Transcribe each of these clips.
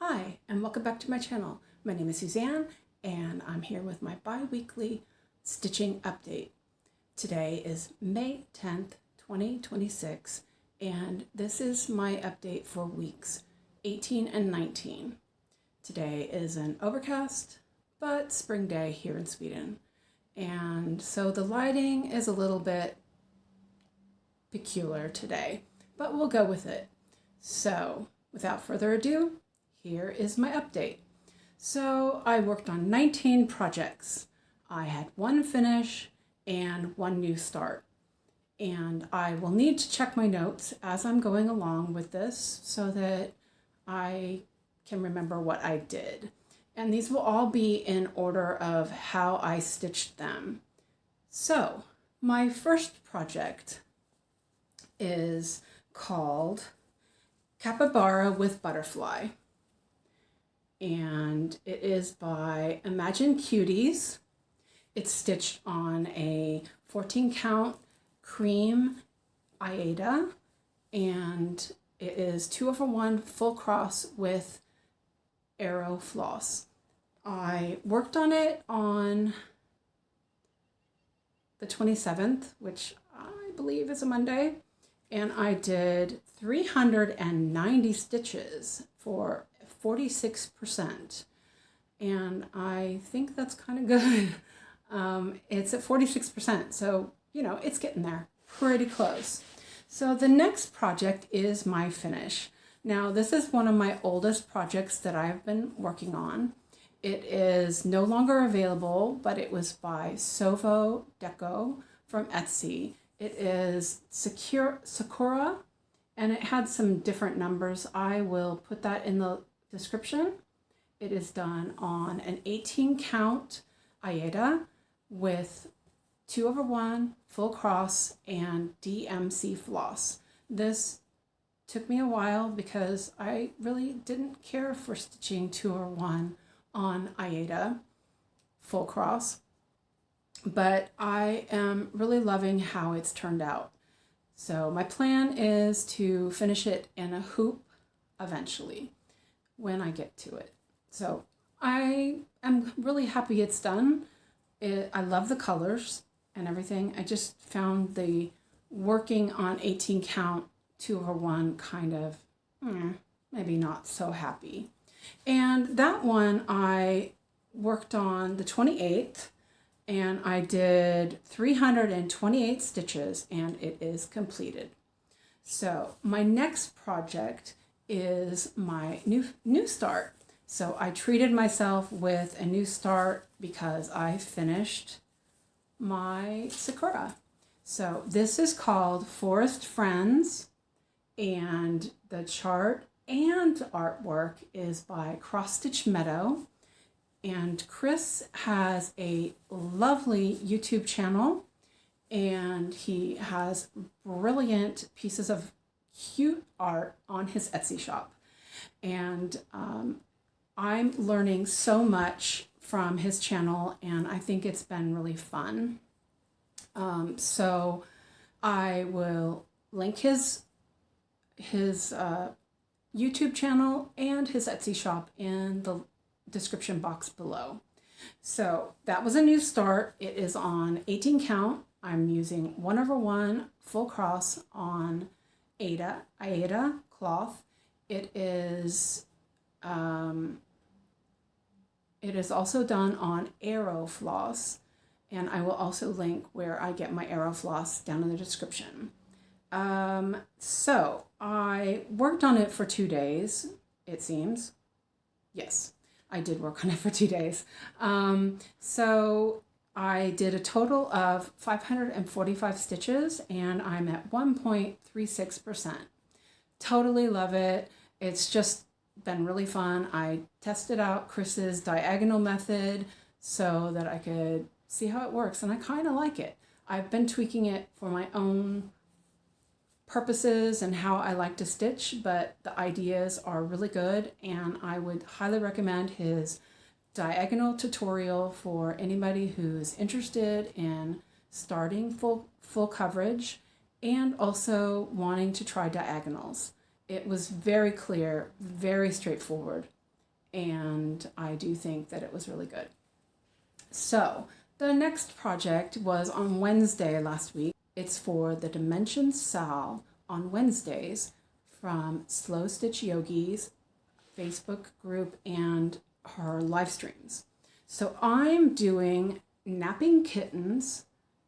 Hi, and welcome back to my channel. My name is Suzanne, and I'm here with my bi-weekly stitching update. Today is May 10th, 2026, and this is my update for weeks 18 and 19. Today is an overcast, but spring day here in Sweden. And so the lighting is a little bit peculiar today, but we'll go with it. So, without further ado, here is my update. So I worked on 19 projects. I had one finish and one new start. And I will need to check my notes as I'm going along with this so that I can remember what I did. And these will all be in order of how I stitched them. So my first project is called Capybara with Butterfly. And it is by Imagine Cuties. It's stitched on a 14 count cream Aida, and it is 2/1 full cross with arrow floss. I worked on it on the 27th, which I believe is a Monday, and I did 390 stitches for 46%, and I think that's kind of good. It's at 46%, so it's getting there, pretty close. So the next project is my finish. Now this is one of my oldest projects that I've been working on. It is no longer available, but it was by Sovadeco from Etsy. It is Sakura, and it had some different numbers. I will put that in the description. It is done on an 18 count Aida with 2/1 full cross and DMC floss. This took me a while because I really didn't care for stitching 2/1 on Aida full cross, but I am really loving how it's turned out. So my plan is to finish it in a hoop eventually when I get to it. So I am really happy it's done. I love the colors and everything. I just found the working on 18 count 2/1 kind of maybe not so happy. And that one I worked on the 28th, and I did 328 stitches, and it is completed. So my next project is my new start. So I treated myself with a new start because I finished my Sakura. So this is called Forest Friends, and the chart and artwork is by Stitch Meadow. And Chris has a lovely YouTube channel, and he has brilliant pieces of cute art on his Etsy shop. And I'm learning so much from his channel, and I think it's been really fun. So I will link his YouTube channel and his Etsy shop in the description box below. So that was a new start. It is on 18 count. I'm using 1/1 full cross on Aida cloth. It is also done on arrow floss, and I will also link where I get my arrow floss down in the description. So I worked on it for 2 days, it seems. Yes, I did work on it for 2 days. So I did a total of 545 stitches, and I'm at 1.36%. Totally love it. It's just been really fun. I tested out Chris's diagonal method so that I could see how it works, and I kind of like it. I've been tweaking it for my own purposes and how I like to stitch, but the ideas are really good, and I would highly recommend his diagonal tutorial for anybody who's interested in starting full coverage and also wanting to try diagonals. It was very clear, very straightforward. and I do think that it was really good. So the next project was on Wednesday last week. It's for the Dimension Sal on Wednesdays from Slow Stitch Yogi's Facebook group and her live streams. So I'm doing Napping Kittens,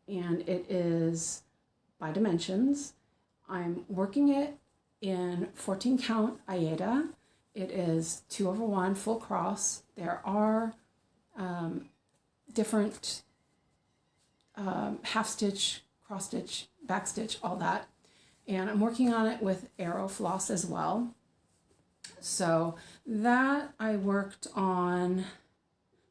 and it is by dimensions. I'm working it in 14 count Aida. It is 2/1 full cross. There are different half stitch, cross stitch, back stitch, all that. And I'm working on it with arrow floss as well. So that I worked on,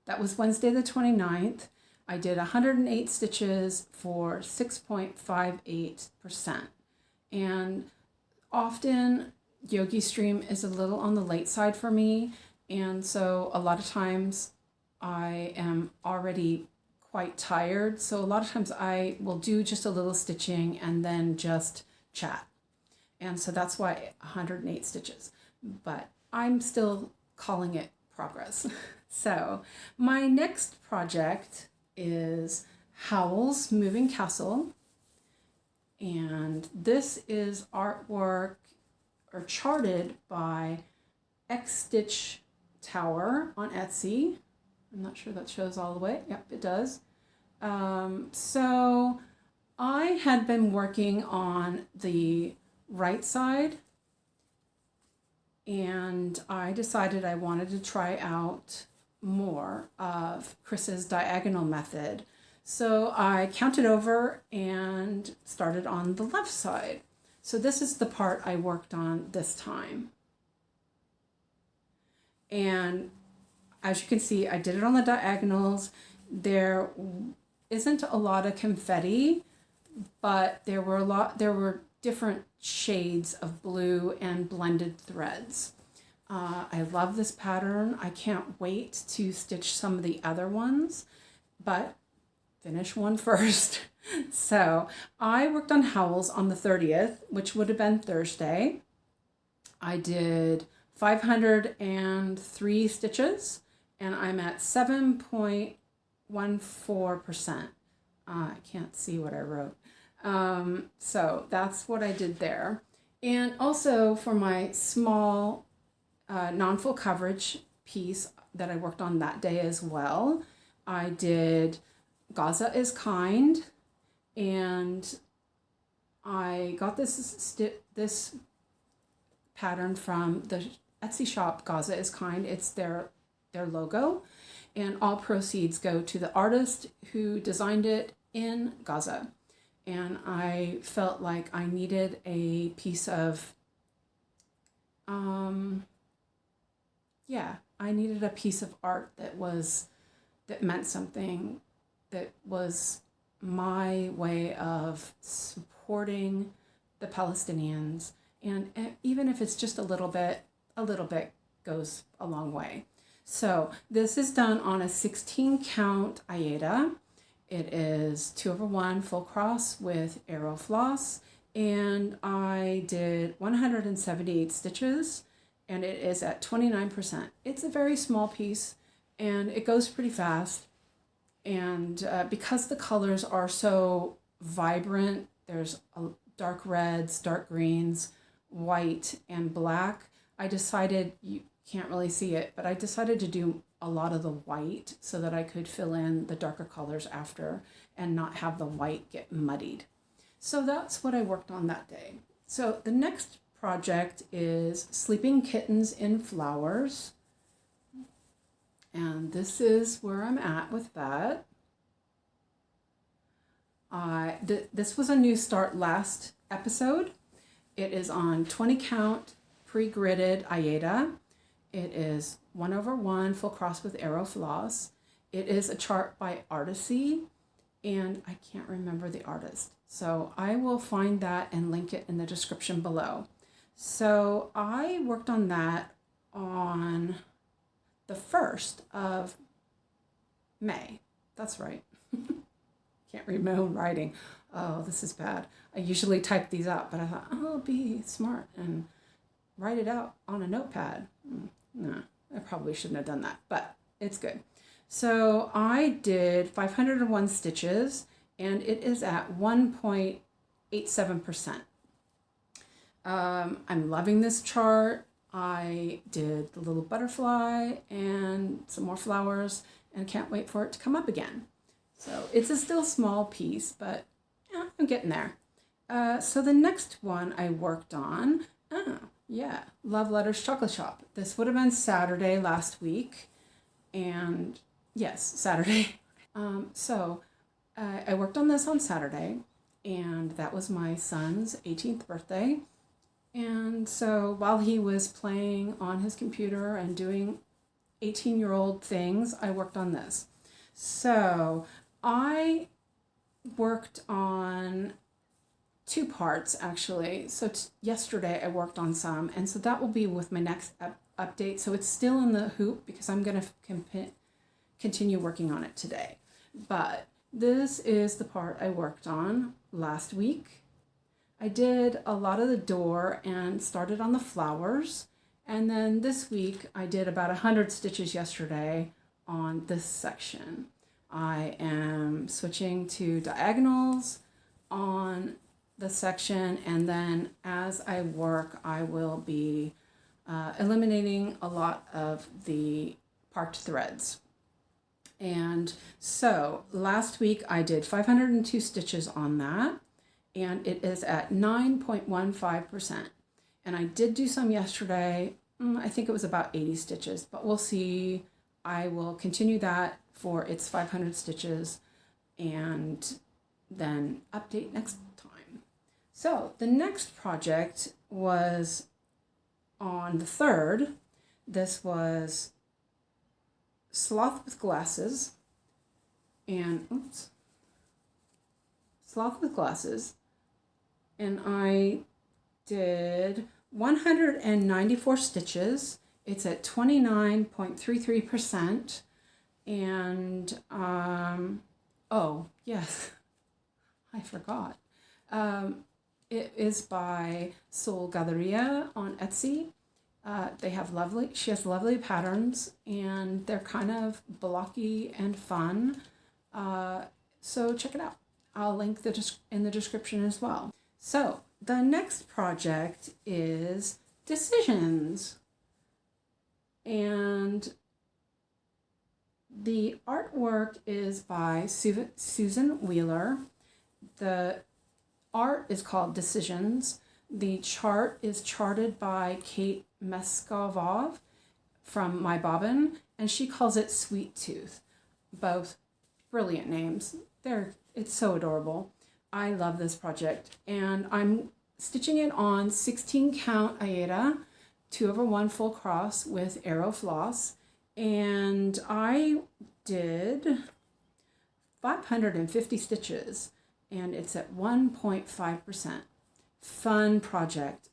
that was Wednesday the 29th. I did 108 stitches for 6.58%. And often Yogi Stream is a little on the late side for me. And so a lot of times I am already quite tired. So a lot of times I will do just a little stitching and then just chat. And so that's why 108 stitches. But I'm still calling it progress. So my next project is Howl's Moving Castle. And this is artwork or charted by X Stitch Tower on Etsy. I'm not sure that shows all the way. Yep, it does. So I had been working on the right side, and I decided I wanted to try out more of Chris's diagonal method. So I counted over and started on the left side. So this is the part I worked on this time. And as you can see, I did it on the diagonals. There isn't a lot of confetti, but there were different shades of blue and blended threads. I love this pattern. I can't wait to stitch some of the other ones, but finish one first. So I worked on Howl's on the 30th, which would have been Thursday. I did 503 stitches, and I'm at 7.14%. I can't see what I wrote. So that's what I did there. And also for my small non-full coverage piece that I worked on that day as well, I did Gaza is Kind, and I got this pattern from the Etsy shop Gaza is Kind. It's their logo, and all proceeds go to the artist who designed it in Gaza. And I felt like I needed a piece of I needed a piece of art that meant something, that was my way of supporting the Palestinians. And even if it's just a little bit goes a long way. So this is done on a 16 count Aida. It is 2/1 full cross with arrow floss, and I did 178 stitches, and it is at 29%. It's a very small piece, and it goes pretty fast. And because the colors are so vibrant, there's dark reds, dark greens, white, and black. I decided, you can't really see it, but I decided to do a lot of the white so that I could fill in the darker colors after and not have the white get muddied. So that's what I worked on that day. So the next project is Sleeping Kittens in Flowers. And this is where I'm at with that. This was a new start last episode. It is on 20 count pre-gridded Aida. It is 1/1 full cross with arrow floss. It is a chart by Artisy, and I can't remember the artist. So I will find that and link it in the description below. So I worked on that on the 1st of May. That's right. Can't read my own writing. Oh, this is bad. I usually type these out, but I thought, I'll be smart and write it out on a notepad. No, I probably shouldn't have done that, but it's good. So I did 501 stitches and it is at 1.87%. I'm loving this chart. I did the little butterfly and some more flowers and can't wait for it to come up again. So it's a still small piece, but yeah, I'm getting there. So the next one I worked on, Love Letters Chocolate Shop. This would have been Saturday last week. And yes, Saturday. I worked on this on Saturday, and that was my son's 18th birthday. And so while he was playing on his computer and doing 18-year-old things, I worked on this. So I worked on two parts actually. So yesterday I worked on some, and so that will be with my next update. So it's still in the hoop because I'm going to continue working on it today. But this is the part I worked on last week. I did a lot of the door and started on the flowers. And then this week I did about 100 stitches yesterday on this section. I am switching to diagonals on the section, and then as I work I will be eliminating a lot of the parked threads. And so last week I did 502 stitches on that, and it is at 9.15%. And I did do some yesterday. I think it was about 80 stitches, but we'll see. I will continue that for its 500 stitches and then update next time. So the next project was on the 3rd. This was Sloth with Glasses, and Sloth with Glasses, and I did 194 stitches. It's at 29.33%, and oh yes, I forgot. It is by Soul Galleria on Etsy. She has lovely patterns, and they're kind of blocky and fun. So check it out. I'll link in the description as well. So the next project is Decisions. And the artwork is by Susan Wheeler. The art is called Decisions. The chart is charted by Kate Meskov from My Bobbin, and she calls it Sweet Tooth. Both brilliant names. It's so adorable. I love this project, and I'm stitching it on 16 count Aida 2/1 full cross with arrow floss, and I did 550 stitches, and it's at 1.5%. Fun project.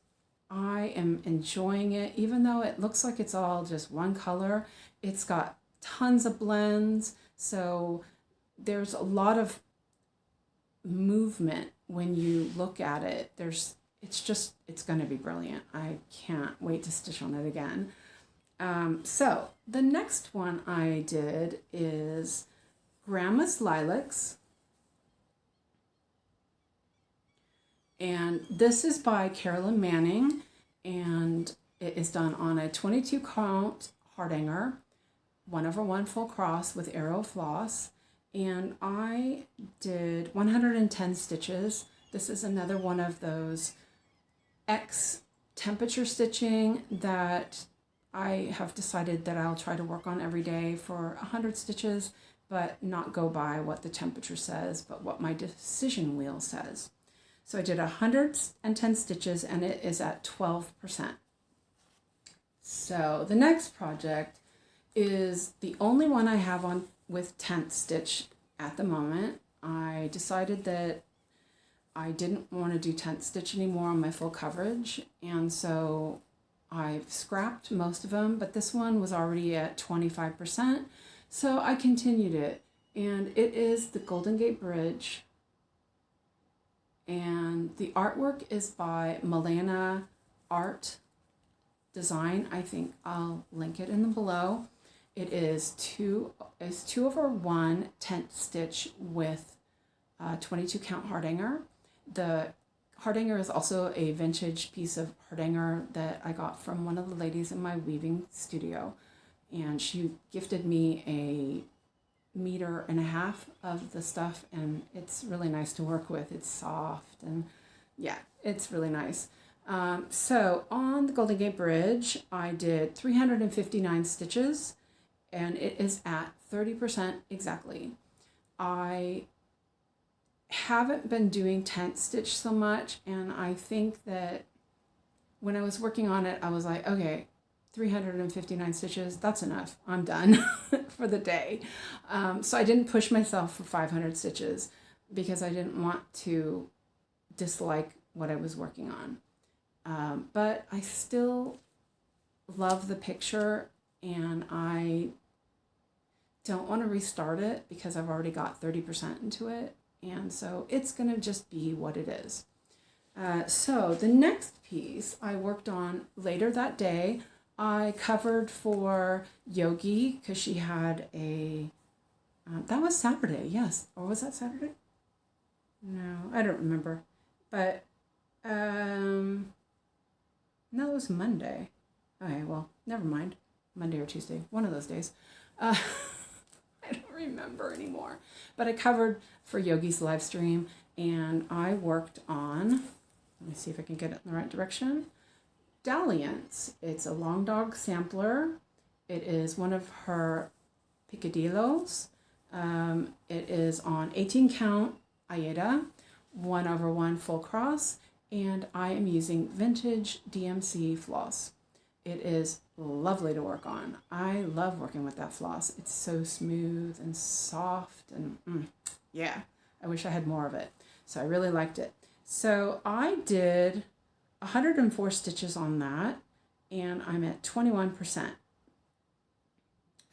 I am enjoying it, even though it looks like it's all just one color. It's got tons of blends, so there's a lot of movement when you look at it. It's going to be brilliant. I can't wait to stitch on it again. So the next one I did is Grandma's Lilacs. And this is by Carolyn Manning, and it is done on a 22 count Hardanger, 1/1 full cross with arrow floss. And I did 110 stitches. This is another one of those X temperature stitching that I have decided that I'll try to work on every day for 100 stitches, but not go by what the temperature says, but what my decision wheel says. So I did 110 stitches, and it is at 12%. So the next project is the only one I have on with 10th stitch at the moment. I decided that I didn't want to do 10th stitch anymore on my full coverage, and so I've scrapped most of them, but this one was already at 25%, so I continued it, and it is the Golden Gate Bridge, and the artwork is by MilanaArt design. I think I'll link it in the below. It is 2/1 tent stitch with 22 count hardanger. The hardanger is also a vintage piece of hardanger that I got from one of the ladies in my weaving studio, and she gifted me a 1.5 meters of the stuff, and it's really nice to work with. It's soft, and yeah, it's really nice. So on the Golden Gate Bridge, I did 359 stitches, and it is at 30% exactly. I haven't been doing tent stitch so much, and I think that when I was working on it, I was like, okay, 359 stitches, that's enough. I'm done for the day. So I didn't push myself for 500 stitches because I didn't want to dislike what I was working on. But I still love the picture, and I don't want to restart it because I've already got 30% into it. And so it's going to just be what it is. So the next piece I worked on later that day, I covered for Yogi because she had a, that was Saturday, yes. Or was that Saturday? No, I don't remember. But, no, it was Monday. Okay, well, never mind. Monday or Tuesday, one of those days. I don't remember anymore. But I covered for Yogi's live stream, and I worked on, let me see if I can get it in the right direction, Dalliance. It's a long dog sampler. It is one of her picadillos. It is on 18 count Aida, 1/1 full cross, and I am using vintage DMC floss. It is lovely to work on. I love working with that floss. It's so smooth and soft, and yeah, I wish I had more of it. So I really liked it. So I did 104 stitches on that, and I'm at 21%.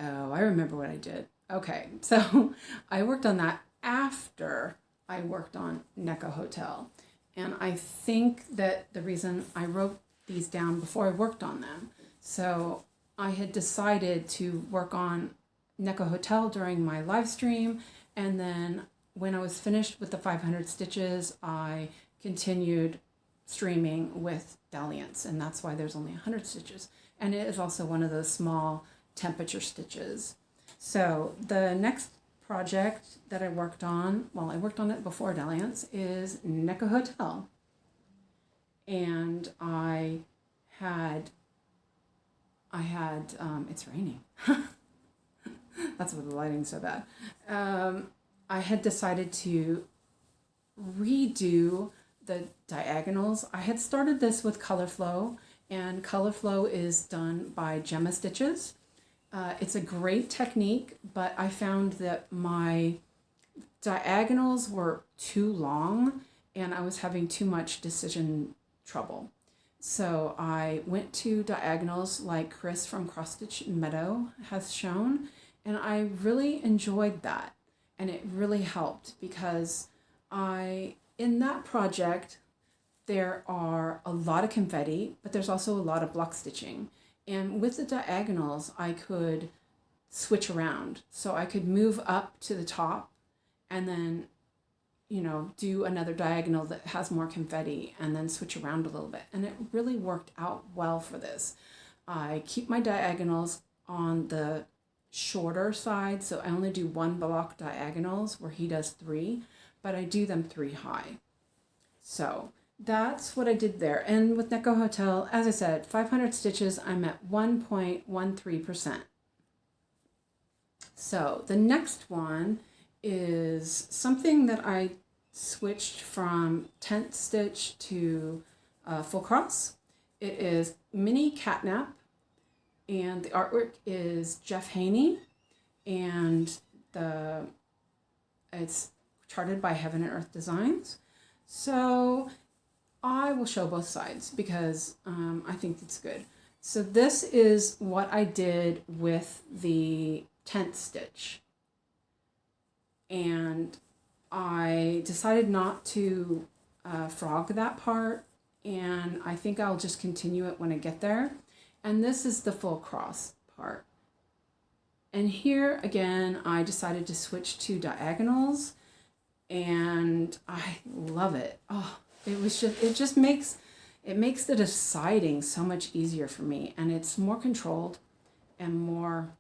Oh, I remember what I did. Okay, so I worked on that after I worked on Neko Hotel. And I think that the reason I wrote these down before I worked on them. So I had decided to work on Neko Hotel during my live stream, and then when I was finished with the 500 stitches, I continued streaming with Dalliance, and that's why there's only 100 stitches. And it is also one of those small temperature stitches. So the next project that I worked on, well, I worked on it before Dalliance, is Neko Hotel. And I had, it's raining. That's why the lighting's so bad. I had decided to redo the diagonals. I had started this with Color Flow, and Color Flow is done by Gemma Stitches. It's a great technique, but I found that my diagonals were too long and I was having too much decision trouble. So I went to diagonals like Chris from Stitch Meadow has shown, and I really enjoyed that. And it really helped because in that project, there are a lot of confetti, but there's also a lot of block stitching. And with the diagonals, I could switch around. So I could move up to the top and then, do another diagonal that has more confetti and then switch around a little bit. And it really worked out well for this. I keep my diagonals on the shorter side. So I only do 1 block diagonals where he does 3, but I do them 3 high. So that's what I did there. And with Neko Hotel, as I said, 500 stitches, I'm at 1.13%. So the next one is something that I switched from tent stitch to full cross. It is Mini Catnap, and the artwork is Jeff Haney, and it's charted by Heaven and Earth Designs. So I will show both sides because I think it's good. So this is what I did with the tent stitch. And I decided not to frog that part, and I think I'll just continue it when I get there. And this is the full cross part. And here again, I decided to switch to diagonals, and I love it. Oh, it just makes the deciding so much easier for me, and it's more controlled and more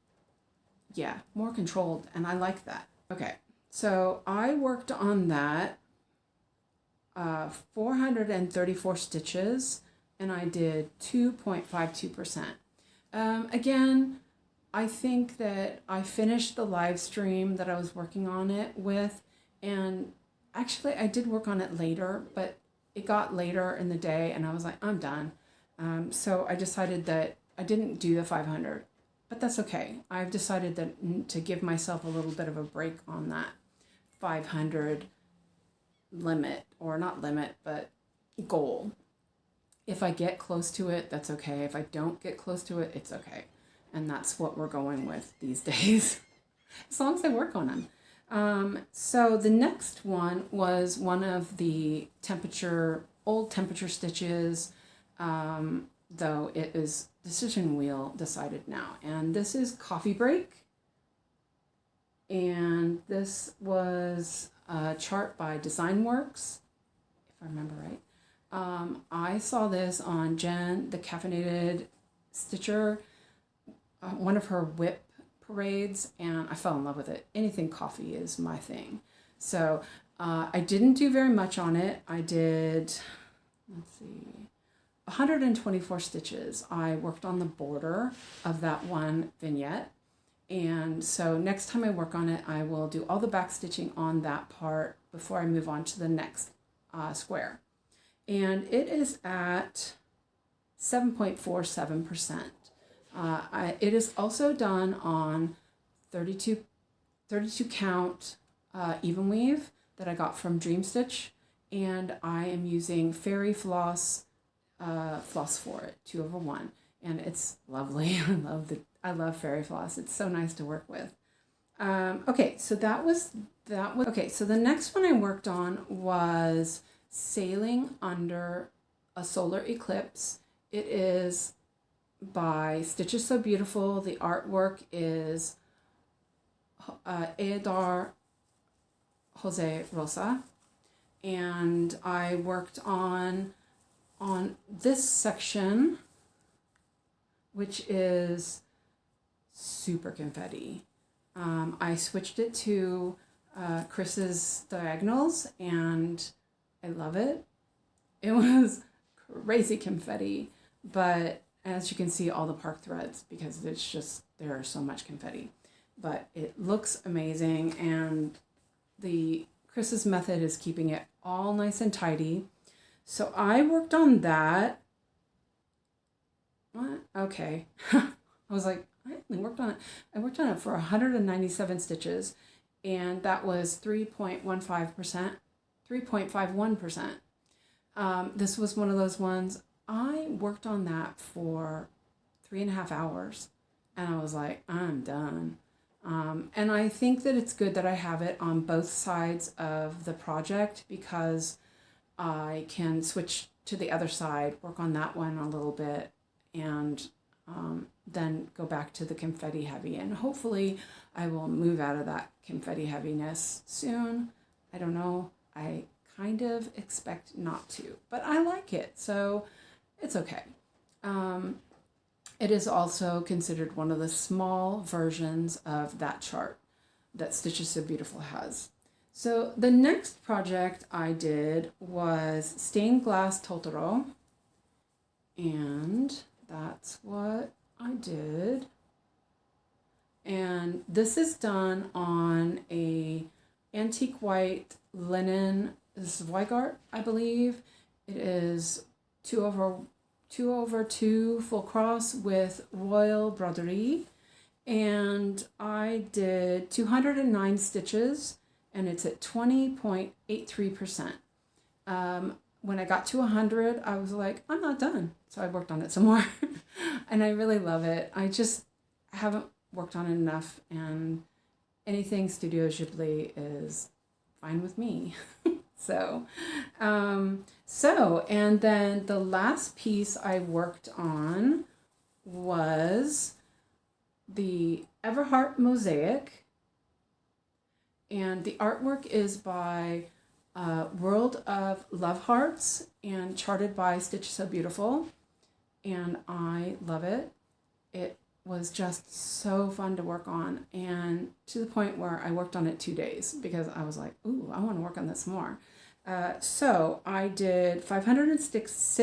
controlled, and I like that. Okay, so I worked on that 434 stitches, and I did 2.52%. Again, I think that I finished the live stream that I was working on it with, and actually I did work on it later, but it got later in the day and I was like, I'm done. So I decided that I didn't do the 500, but that's okay. I've decided that to give myself a little bit of a break on that 500 limit, or not limit, but goal. If I get close to it, that's okay. If I don't get close to it, it's okay. And that's what we're going with these days, as long as I work on them. So the next one was one of the old temperature stitches, though it is decision wheel decided now. And this is Coffee Break. And this was a chart by DesignWorks, if I remember right. I saw this on Jen, the Caffeinated Stitcher, one of her whip parades, and I fell in love with it. Anything coffee is my thing. So I didn't do very much on it. I did, 124 stitches. I worked on the border of that one vignette. And so next time I work on it, I will do all the back stitching on that part before I move on to the next square. And it is at 7.47%. It is also done on 32 count even weave that I got from Dream Stitch, and I am using Fairy Floss for it, 2/1, and it's lovely. I love Fairy Floss. It's so nice to work with. Okay, so that was okay. So the next one I worked on was Sailing Under a Solar Eclipse. It is by Stitches So Beautiful. The artwork is Eudar Jose Rosa, and I worked on this section, which is super confetti. I switched it to Chris's diagonals, and I love it. It was crazy confetti, but as you can see, all the park threads, because it's just, there's so much confetti, but it looks amazing. And the Chris's method is keeping it all nice and tidy. So I worked on that. What? Okay. I was like, I worked on it. I worked on it for 197 stitches, and that was 3.15%, 3.51%. This was one of those ones. I worked on that for 3.5 hours, and I was like, I'm done. And I think that it's good that I have it on both sides of the project, because I can switch to the other side, work on that one a little bit, and then go back to the confetti heavy. And hopefully I will move out of that confetti heaviness soon. I don't know. I kind of expect not to, but I like it, so it's okay. It is also considered one of the small versions of that chart that Stitches So Beautiful has. So the next project I did was Stained Glass Totoro, and that's what I did. And this is done on a antique white linen Zweigart, I believe. It is 2/2 full cross with royal broderie, and I did 209 stitches, and it's at 20.83%. When I got to 100, I was like, I'm not done. So I worked on it some more, and I really love it. I just haven't worked on it enough, and anything Studio Ghibli is fine with me. So, and then the last piece I worked on was the Everheart Mosaic, and the artwork is by World of Love Hearts and charted by Stitch So Beautiful, and I love it. It was just so fun to work on, and to the point where I worked on it 2 days because I was like, ooh, I want to work on this more. So I did 506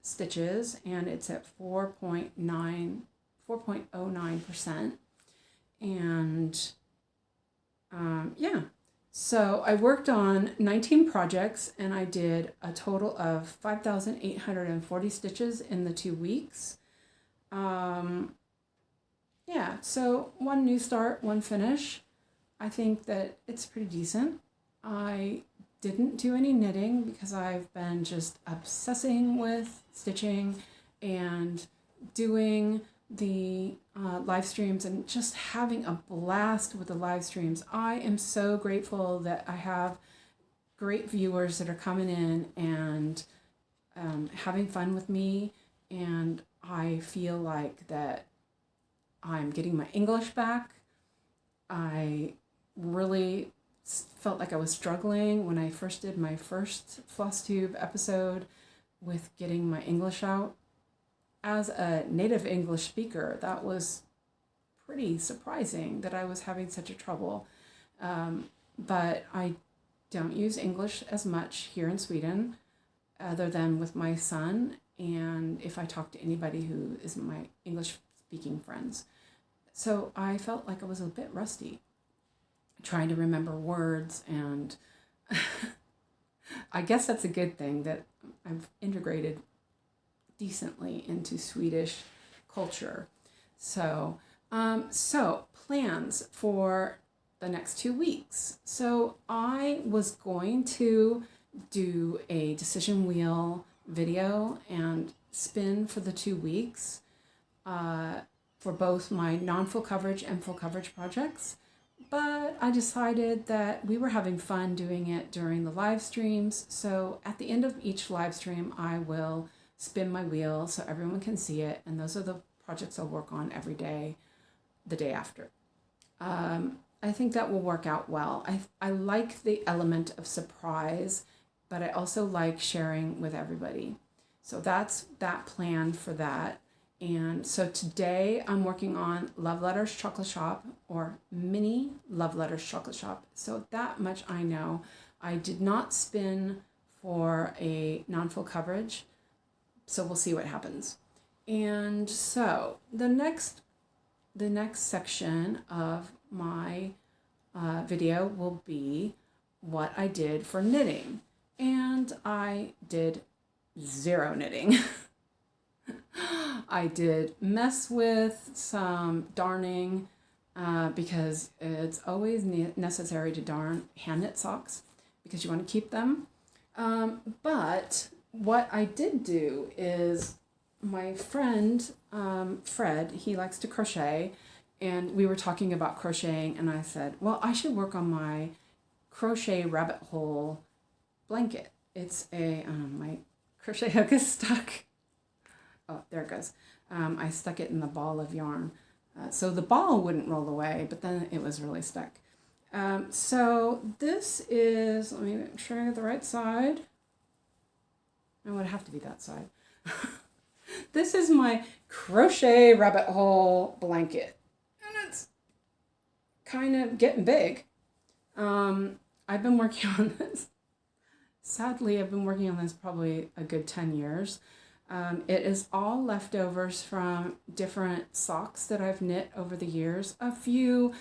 stitches, and it's at 4.09%. And yeah, so I worked on 19 projects, and I did a total of 5,840 stitches in the 2 weeks. Yeah, so one new start, one finish. I think that it's pretty decent. I didn't do any knitting because I've been just obsessing with stitching and doing the live streams and just having a blast with the live streams. I am so grateful that I have great viewers that are coming in and having fun with me, and I feel like that I'm getting my English back. I really felt like I was struggling when I first did my first Flosstube episode with getting my English out. As a native English speaker, that was pretty surprising that I was having such a trouble. But I don't use English as much here in Sweden, other than with my son and if I talk to anybody who isn't my English speaking friends. So I felt like I was a bit rusty, trying to remember words, and I guess that's a good thing that I've integrated decently into Swedish culture. So plans for the next 2 weeks. So I was going to do a decision wheel video and spin for the 2 weeks for both my non-full coverage and full coverage projects. But I decided that we were having fun doing it during the live streams. So at the end of each live stream, I will spin my wheel so everyone can see it. And those are the projects I'll work on every day, the day after. I think that will work out well. I like the element of surprise, but I also like sharing with everybody. So that's that plan for that. And so today I'm working on Love Letters Chocolate Shop, or Mini Love Letters Chocolate Shop. So that much I know. I did not spin for a non-full coverage, so we'll see what happens. And so the next section of my video will be what I did for knitting. And I did 0 knitting. I did mess with some darning because it's always necessary to darn hand knit socks because you want to keep them. But what I did do is my friend Fred, he likes to crochet, and we were talking about crocheting, and I said, well, I should work on my crochet rabbit hole blanket. It's my crochet hook is stuck. Oh, there it goes. I stuck it in the ball of yarn. So the ball wouldn't roll away, but then it was really stuck. So this is, let me make sure I have the right side. It would have to be that side. This is my crochet rabbit hole blanket. And it's kind of getting big. I've been working on this. Sadly, I've been working on this probably a good 10 years. It is all leftovers from different socks that I've knit over the years. A few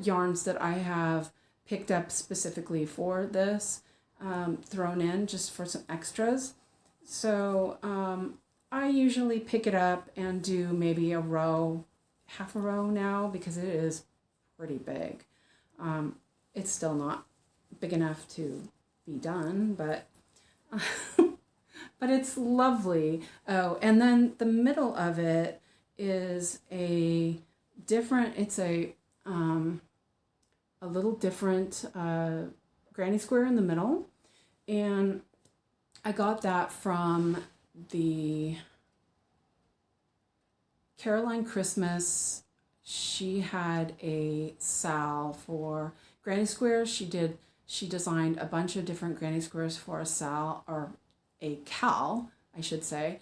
yarns that I have picked up specifically for this, thrown in just for some extras. So I usually pick it up and do maybe a row, half a row now, because it is pretty big. It's still not big enough to be done, but but it's lovely. Oh, and then the middle of it is a different, it's a little different granny square in the middle. And I got that from the Caroline Christmas, she had a sal for granny squares. She designed a bunch of different granny squares for a sal, or a cal, I should say,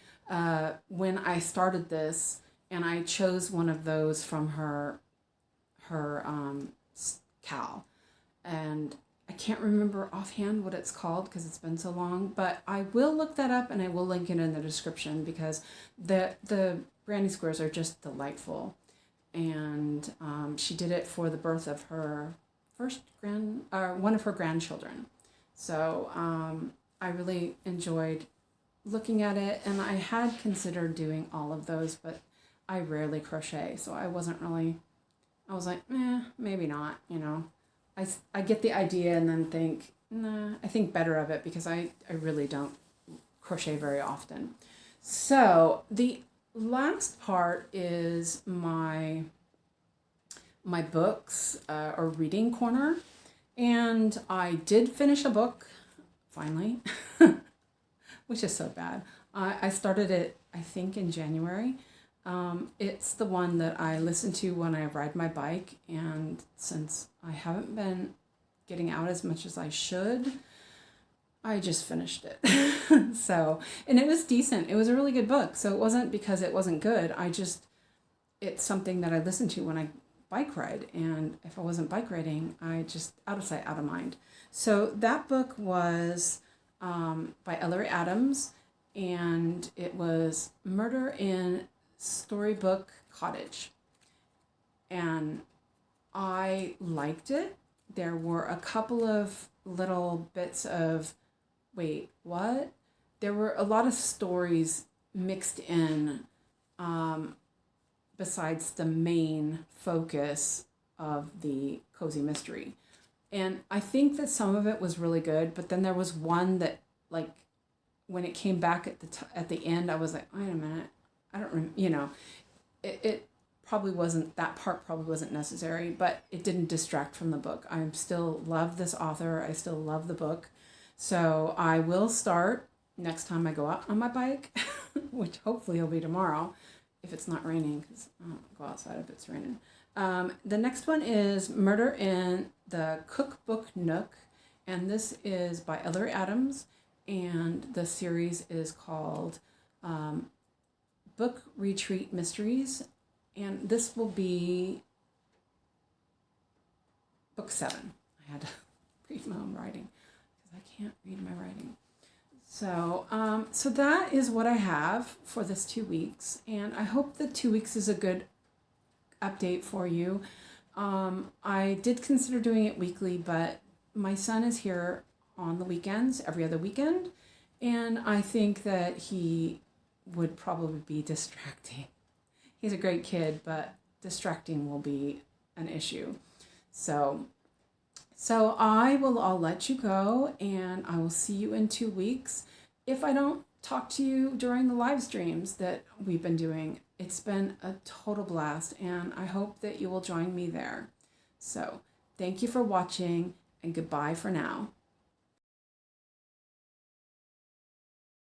when I started this, and I chose one of those from her cal, and I can't remember offhand what it's called because it's been so long, but I will look that up and I will link it in the description because the granny squares are just delightful. And she did it for the birth of her one of her grandchildren. So I really enjoyed looking at it, and I had considered doing all of those, but I rarely crochet, so I was like, maybe not, you know. I get the idea and then think, nah, I think better of it because I really don't crochet very often. So the last part is my books or reading corner. And I did finish a book, finally, which is so bad. I started it, I think, in January. It's the one that I listen to when I ride my bike, and since I haven't been getting out as much as I should, I just finished it. So, and it was decent. It was a really good book. So it wasn't because it wasn't good. It's something that I listen to when I bike ride, and if I wasn't bike riding, I just out of sight, out of mind. So that book was by Ellery Adams, and it was Murder in Storybook Cottage, and I liked it. There were a couple of little bits of, wait, what? There were a lot of stories mixed in besides the main focus of the cozy mystery. And I think that some of it was really good, but then there was one that, like, when it came back at the end, I was like, wait a minute, I don't remember, you know, it probably wasn't, that part probably wasn't necessary, but it didn't distract from the book. I still love this author. I still love the book. So I will start next time I go out on my bike, which hopefully will be tomorrow if it's not raining, because I don't go outside if it's raining. The next one is Murder in the Cookbook Nook, and this is by Ellery Adams, and the series is called Book Retreat Mysteries, and this will be book 7. I had to read my own writing because I can't read my writing. So, so that is what I have for this 2 weeks, and I hope that 2 weeks is a good update for you. I did consider doing it weekly, but my son is here on the weekends, every other weekend, and I think that he would probably be distracting. He's a great kid, but distracting will be an issue. So I'll let you go, and I will see you in 2 weeks. If I don't talk to you during the live streams that we've been doing, it's been a total blast, and I hope that you will join me there. So thank you for watching, and goodbye for now.